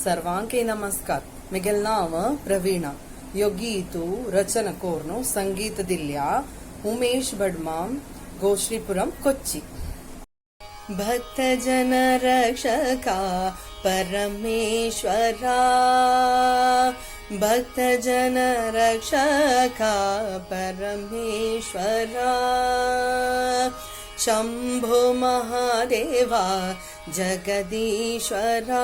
सर्वांके नमस्कार. मिगेल नाम प्रवीणा. योगीतु रचनकोर्नु संगीत दिल्या उमेश बडमाम गोश्रीपुरम कोच्चि. भक्त जन रक्षका परमेश्वरा, भक्त जन रक्षका परमेश्वरा, शंभो महादेवा जगदीश्वरा,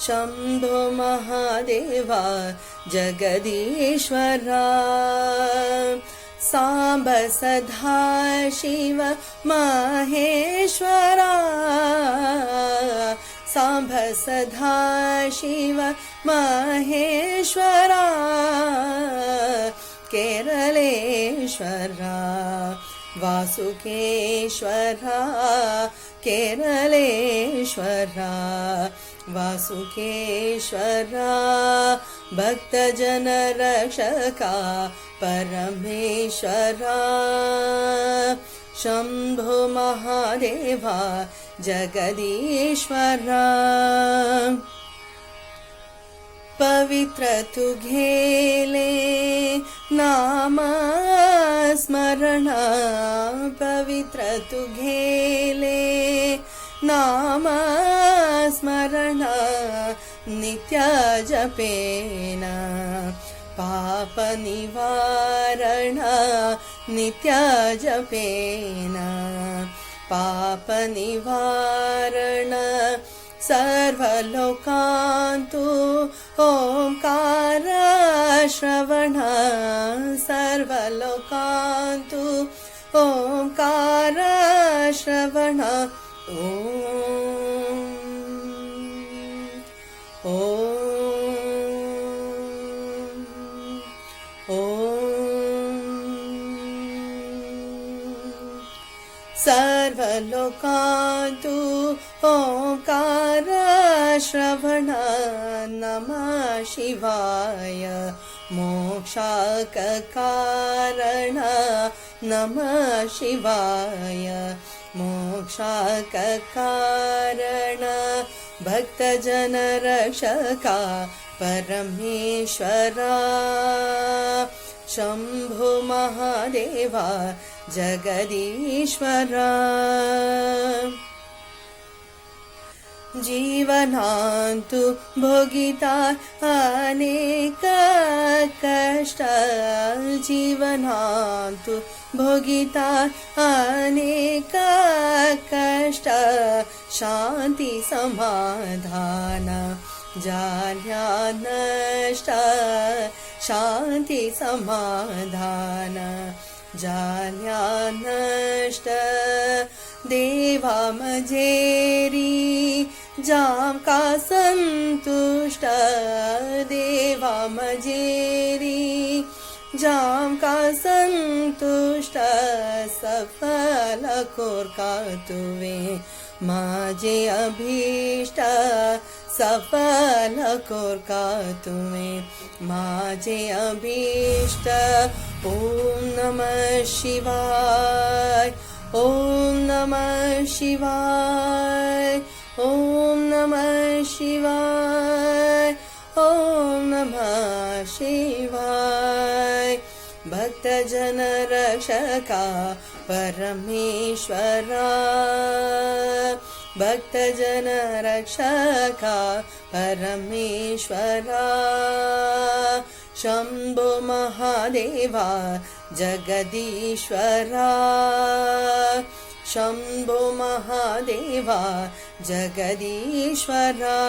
शंभो महादेवा जगदीश्वरा, सांब सदा शिव माहेश्वरा, सांब सदा शिव माहेश्वरा, केरलेश्वरा वासुकेश्वरा, केरलेश्वरा वासुकेश्वरा, भक्तजन रक्षका परमेश्वरा, शंभो महादेवा जगदीश्वरा, पवित्र तु घेले नाम स्मरण, पवित्र तु घेले नाम स्मरण, नित्य जपेन पाप निवारण, नित्य जपेन पाप निवारण, सर्वलोकान्तु ओंकार श्रवण, सर्वलोकान्तु ओंकार श्रवण, सर्वलोकान्तु ओंकार श्रवण, नमः शिवाय मोक्षाक कारण, नमः शिवाय मोक्षाक कारण, भक्तजन रक्षका परमेश्वरा, शंभो महादेवा जगदीश्वरा, जीवनान्तु भोगिता अनेक कष्ट, जीवनान्तु भोगिता अनेक कष्ट, शांति समाधान जाल्या नष्ट, शांति समाधान जाल्या नष्ट, देवा मजेरी जाम का संतुष्ट, देवा मजेरी जाम का संतुष्ट, सफल कोर का तुवे माझे अभीष्ट, सफल कोर का तुम्हें माझे अभीष्ट. ओम नमः शिवाय, ओम नमः शिवाय, ओम नमः शिवाय, ओम नमः शिवाय, भक्तजन रक्षका परमेश्वरा, भक्तजन रक्षका परमेश्वरा, शंभो महादेवा जगदीश्वरा, शंभो महादेवा जगदीश्वरा,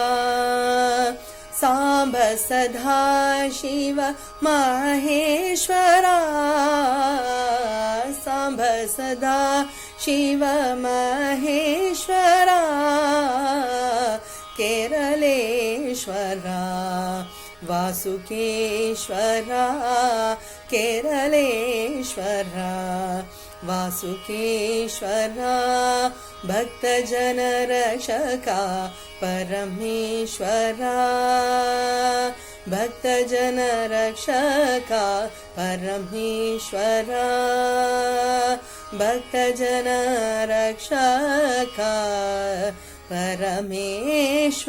सांब सदा शिव माहेश्वरा, सांब सदा शिव माहेश्वरा, केरलेश्वरा वासुकेश्वरा, केरलेश्वरा वासुकेश्वरा, भक्तजन रक्षका परमेश्वरा, भक्तजन रक्षका परमेश्वरा, भक्तजन रक्षका परमेश्वरा